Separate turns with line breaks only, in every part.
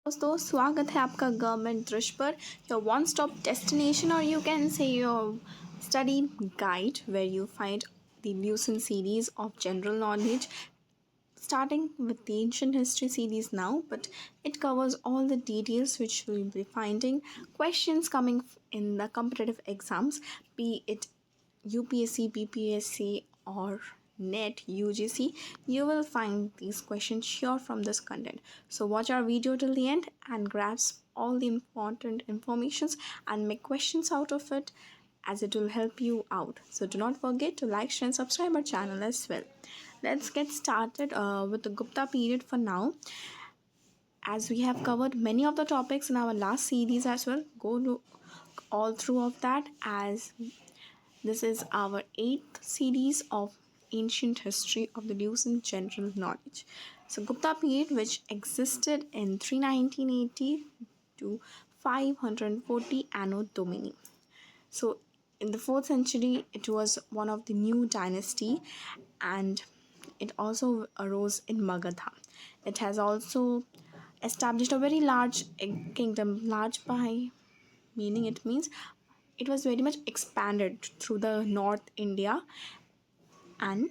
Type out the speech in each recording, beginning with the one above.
दोस्तों स्वागत है आपका गवर्नमेंट दृश्य पर योर वन स्टॉप डेस्टिनेशन और you can say your study guide where you find the Lucent series of general knowledge starting with the ancient history series now, but it covers all the details which we'll be finding questions coming in the competitive exams, be it UPSC, BPSC, or NET UGC. You will find these questions sure from this content. So watch our video till the end and grasp all the important informations and make questions out of it, as it will help you out. So do not forget to like, share, and subscribe our channel as well. Let's get started with the Gupta period for now. As we have covered many of the topics in our last series as well, go look all through of that, as this is our 8th series of ancient history of the Lucent general knowledge. So Gupta period, which existed in 319 to 540 Anno Domini. So in the 4th century, it was one of the new dynasty, and it also arose in Magadha. It has also established a very large kingdom. Large by meaning it means it was very much expanded through the North India, and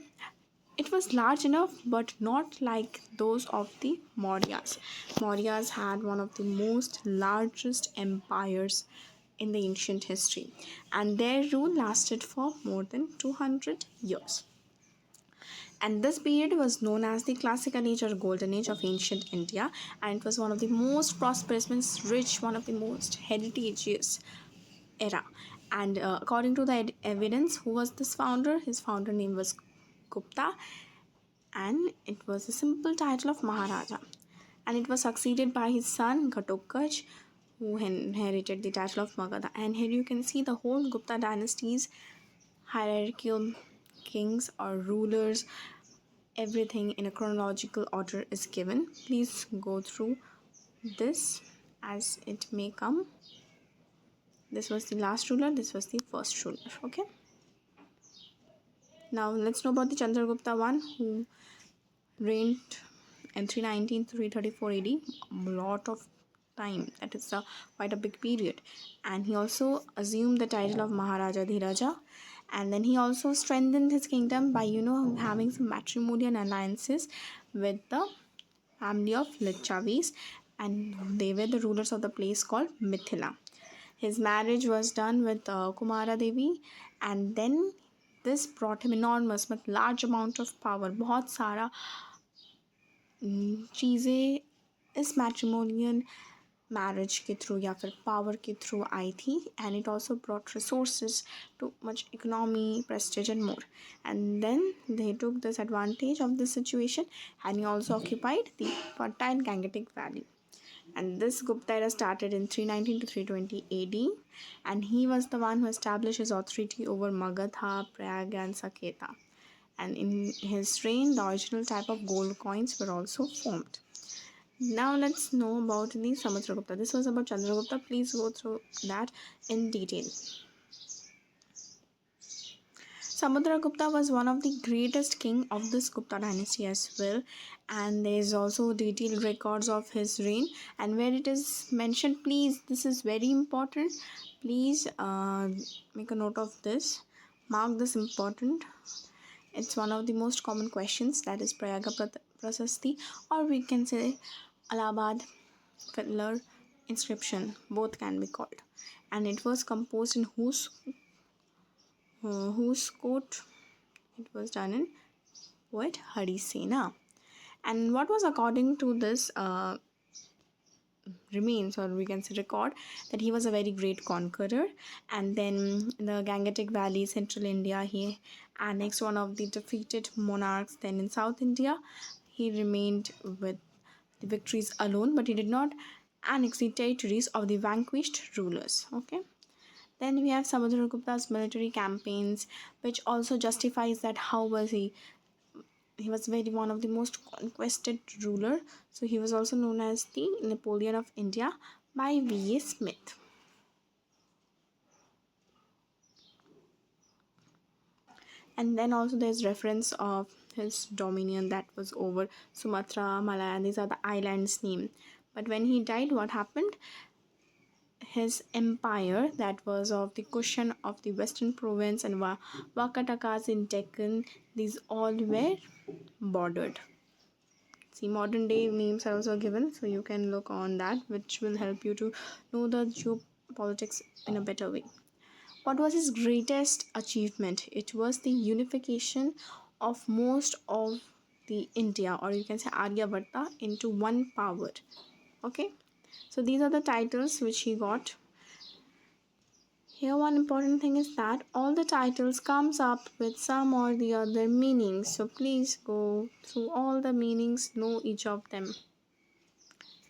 it was large enough but not like those of the Mauryas. Mauryas had one of the most largest empires in the ancient history, and their rule lasted for more than 200 years. And this period was known as the classical age or golden age of ancient India, and it was one of the most prosperous, means rich, one of the most heritageous era. And according to the evidence, who was this founder? His founder name was Gupta, and it was a simple title of Maharaja. And it was succeeded by his son Ghatotkacha, who inherited the title of Magadha. And here you can see the whole Gupta dynasty's hierarchical kings or rulers. Everything in a chronological order is given. Please go through this as it may come. This was the last ruler, this was the first ruler. Okay, now let's know about the Chandragupta one, who reigned in 319 to 334 AD. A lot of time, that is quite a big period. And he also assumed the title of Maharaja Dhiraja, and then he also strengthened his kingdom by having some matrimonial alliances with the family of Lichavis, and they were the rulers of the place called Mithila. His marriage was done with Kumara Devi, and then this brought him enormous but large amount of power. बहुत सारा चीज़ें इस matrimonial marriage के through या फिर power के through आई थी, and it also brought resources to much economy, prestige and more. And then they took this advantage of this situation, and he also occupied the fertile Gangetic Valley. And this Gupta era started in 319 to 320 AD, and he was the one who established his authority over Magadha, Prayag, and Saketa. And in his reign, the original type of gold coins were also formed. Now let's know about the Samudragupta. This was about Chandragupta. Please go through that in detail. Samudragupta was one of the greatest king of this Gupta dynasty as well, and there is also detailed records of his reign, and where it is mentioned, please, this is very important, please make a note of this, mark this important. It's one of the most common questions, that is Prayaga Prasasti, or we can say Allahabad Fiddler inscription, both can be called. And it was composed in whose court? It was done in poet Harisena. And what was according to this remains, or we can say record, that he was a very great conqueror, and then in the Gangetic Valley, central India, he annexed one of the defeated monarchs. Then in South India, he remained with the victories alone, but he did not annex the territories of the vanquished rulers. Okay. Then we have Samudragupta's military campaigns, which also justifies that how was he. He was very one of the most conquested ruler. So he was also known as the Napoleon of India by V.A. Smith. And then also there's reference of his dominion that was over Sumatra, Malaya. These are the islands name. But when he died, what happened? His empire, that was of the Kushan of the western province and Vakatakas in Deccan, these all were bordered. See, modern day names are also given, so you can look on that, which will help you to know the geopolitics in a better way. What was his greatest achievement? It was the unification of most of the India, or you can say Aryabhata, into one power. Okay, so these are the titles which he got. Here one important thing is that all the titles comes up with some or the other meanings. So please go through all the meanings, know each of them.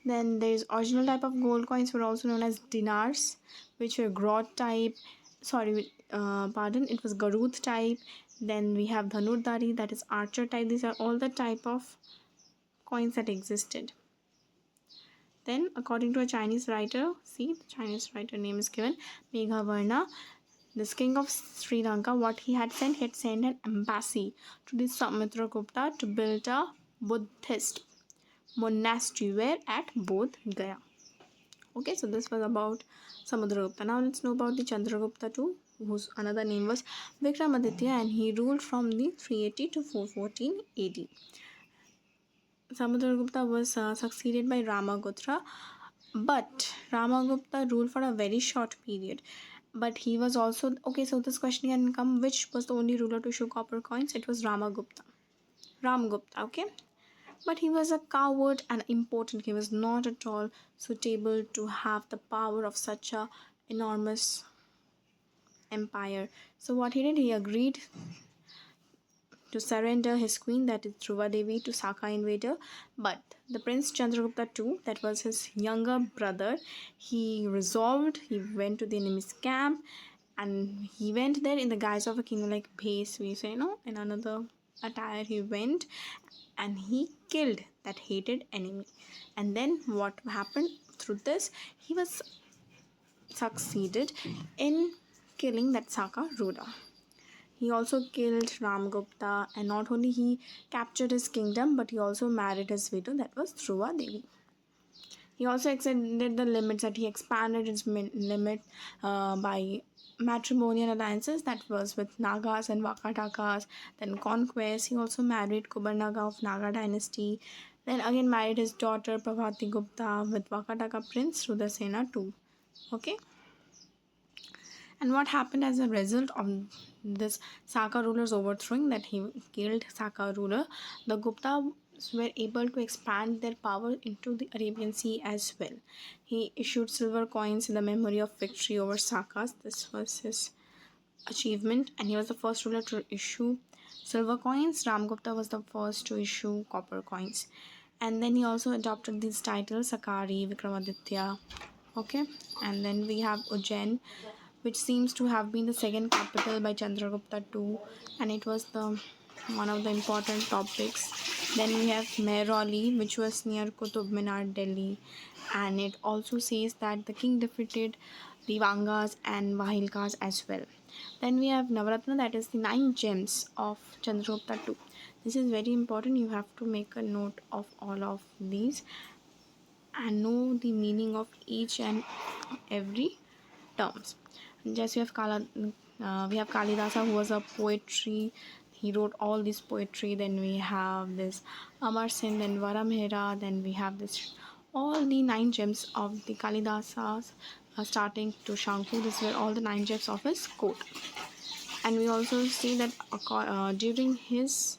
Then there's original type of gold coins were also known as dinars, which were Grot type. It was Garud type. Then we have Dhanurdari, that is archer type. These are all the type of coins that existed. Then, according to a Chinese writer, see, the Chinese writer name is given, Meghavarna, this king of Sri Lanka, what he had sent an embassy to the Samudragupta to build a Buddhist monastery where at Bodh Gaya. Okay, so this was about Samudragupta. Now let's know about the Chandragupta too, whose another name was Vikramaditya, and he ruled from the 380 to 414 AD. Samudragupta was succeeded by Ramagupta, but Ramagupta ruled for a very short period. But he was also, okay, so this question can come, which was the only ruler to issue copper coins? It was Ramagupta. Okay. But he was a coward and impotent. He was not at all suitable to have the power of such a enormous empire. So what he did, he agreed to surrender his queen, that is Dhruva Devi, to Saka invader. But the Prince Chandragupta too, that was his younger brother, he went to the enemy's camp, and he went there in the guise of a king, like base, we say, no, in another attire he went, and he killed that hated enemy. And then what happened through this, he was succeeded in killing that Saka ruler. He also killed Ramgupta, and not only he captured his kingdom, but he also married his widow, that was Dhruva Devi. He also extended the limits, that he expanded his limit by matrimonial alliances, that was with Nagas and Vakatakas. Then conquest, he also married Kubarnaga of Naga dynasty. Then again married his daughter Pravati Gupta with Vakataka prince Rudasena too. Okay. And what happened as a result of this Saka ruler's overthrowing, that he killed Saka ruler, the Guptas were able to expand their power into the Arabian Sea as well. He issued silver coins in the memory of victory over Sakas. This was his achievement, and he was the first ruler to issue silver coins. Ramgupta was the first to issue copper coins. And then he also adopted these titles, Sakari, Vikramaditya. Okay, and then we have Ujjain, which seems to have been the second capital by Chandragupta too, and it was the one of the important topics. Then we have Mehrauli, which was near Qutub Minar, Delhi, and it also says that the king defeated the Vangas and Vahilkas as well. Then we have Navaratna, that is the 9 gems of Chandragupta too. This is very important. You have to make a note of all of these and know the meaning of each and every terms. Just we have Kalidasa, who was a poetry. He wrote all this poetry. Then we have this Amar Singh, then Varahamihira. Then we have this all the 9 gems of the Kalidasas, starting to Shanku. These were all the 9 gems of his court. And we also see that during his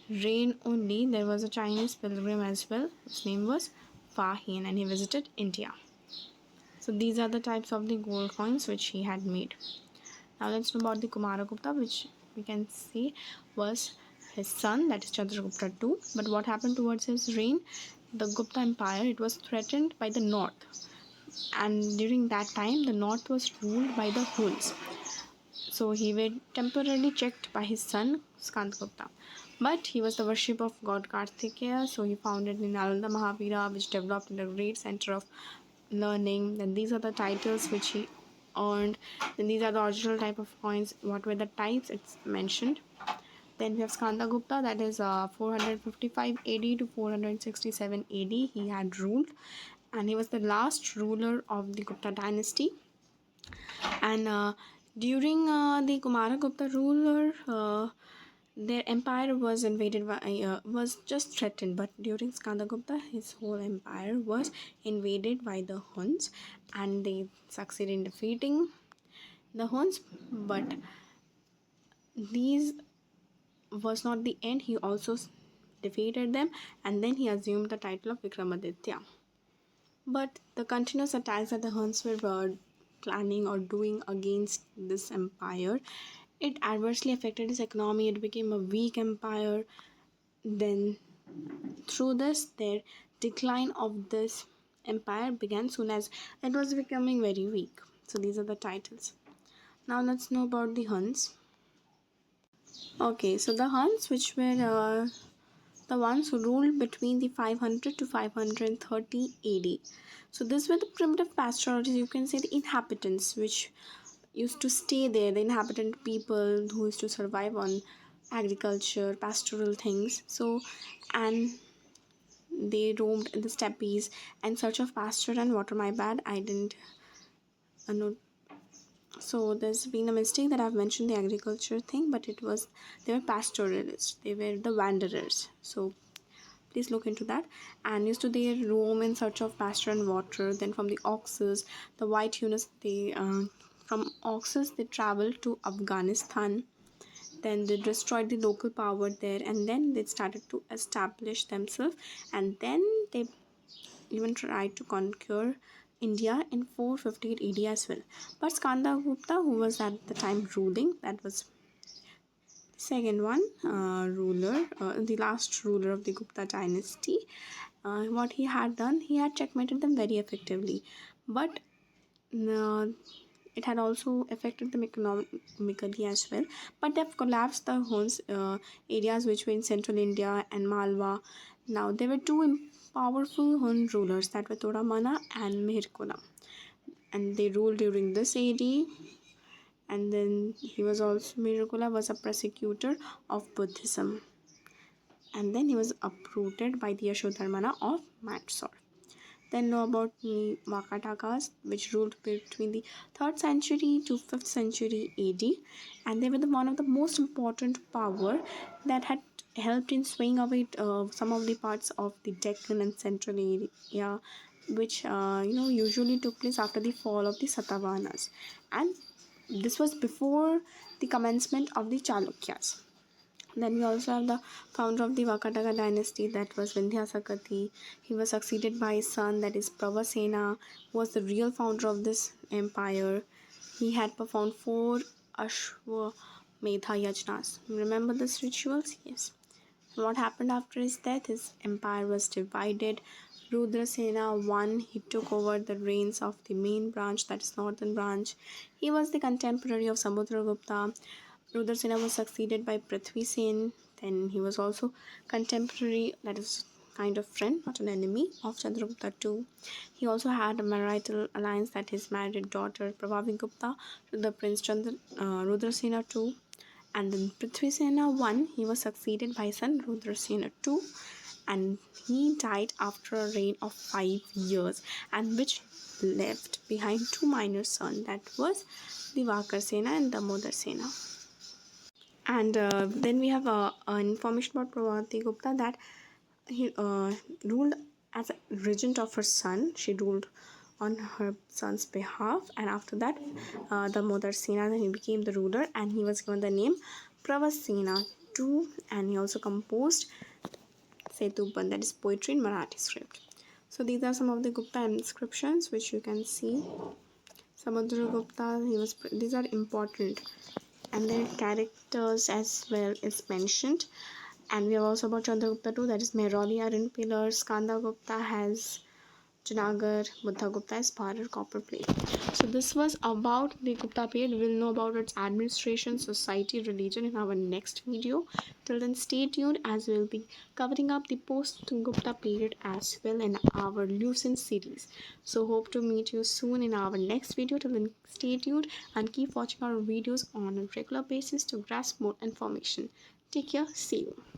reign only, there was a Chinese pilgrim as well. His name was Fahin, and he visited India. So these are the types of the gold coins which he had made. Now let's know about the Kumaragupta, which we can see was his son, that is Chandragupta II. But what happened towards his reign? The Gupta Empire, it was threatened by the north, and during that time the north was ruled by the Huns. So he was temporarily checked by his son Skandagupta. But he was the worship of god Kartikeya, so he founded the Nalanda Mahavira, which developed in a great center of learning. Then these are the titles which he earned. Then these are the original type of coins. What were the types? It's mentioned. Then we have Chandragupta, that is 455 AD to 467 AD. He had ruled, and he was the last ruler of the Gupta dynasty. And during the Kumaragupta ruler, their empire was invaded by was just threatened, but during Skandagupta, his whole empire was invaded by the Huns, and they succeeded in defeating the Huns. But these was not the end. He also defeated them, and then he assumed the title of Vikramaditya. But the continuous attacks that the Huns were planning or doing against this empire, it adversely affected his economy. It became a weak empire. Then, through this, their decline of this empire began soon as it was becoming very weak. So these are the titles. Now let's know about the Huns. Okay, so the Huns, which were the ones who ruled between the 500 to 530 AD. So these were the primitive pastoralists, you can say the inhabitants, which used to stay there, the inhabitant people who used to survive on agriculture, pastoral things. So, and they roamed in the steppes in search of pasture and water. My bad, I didn't know. So there's been a mistake that I've mentioned the agriculture thing, but it was, they were pastoralists, they were the wanderers. So please look into that. And used to they roam in search of pasture and water. Then from the oxes, the white Huns, they from oxes they traveled to Afghanistan. Then they destroyed the local power there, and then they started to establish themselves, and then they even tried to conquer India in 458 AD as well. But Skandagupta, who was at the time ruling, that was second one the last ruler of the Gupta dynasty, what he had done, he had checkmated them very effectively. But uh, it had also affected them economically as well. But they've collapsed the Huns areas which were in central India and Malwa. Now there were two powerful Hun rulers, that were Toramana and Mihirkula, and they ruled during this AD. And then he was also, Mihirkula was a persecutor of Buddhism, and then he was uprooted by the Yashodharmana of Mysore. Then know about the Vakatakas, which ruled between the 3rd century to 5th century AD, and they were one of the most important power that had helped in swaying away some of the parts of the Deccan and Central area, which usually took place after the fall of the Satavahanas, and this was before the commencement of the Chalukyas. Then we also have the founder of the Vakataka dynasty, that was Vindhyasakati. He was succeeded by his son, that is Pravasena, who was the real founder of this empire. He had performed 4 Ashwamedha Yajnas. Remember these rituals? Yes. What happened after his death? His empire was divided. Rudrasena won. He took over the reins of the main branch, that is northern branch. He was the contemporary of Samudragupta. Rudrasena was succeeded by Prithvi Sen. Then he was also contemporary, that is kind of friend, not an enemy, of Chandragupta too. He also had a marital alliance, that his married daughter Prabhavi Gupta to the Prince Rudrasena too. And then Prithvi Sena won. He was succeeded by his son Rudrasena too, and he died after a reign of 5 years, and which left behind 2 minor sons, that was the Vakar Sena and Damodar Sena. And then we have information about Prabhavati Gupta, that he ruled as a regent of her son. She ruled on her son's behalf, and after that the Damodar Sena, then he became the ruler, and he was given the name Pravasena too, and he also composed Setuban, that is poetry in Marathi script. So these are some of the Gupta inscriptions which you can see. Samudragupta, these are important, and their characters as well is mentioned. And we have also about Chandragupta too, that is Mehrauli iron pillars. Skandagupta has Junagadh, Buddhagupta has Bharat copper plate. So this was about the Gupta period. We'll know about its administration, society, religion in our next video. Till then, stay tuned, as we'll be covering up the post-Gupta period as well in our Lucent series. So hope to meet you soon in our next video. Till then, stay tuned and keep watching our videos on a regular basis to grasp more information. Take care. See you.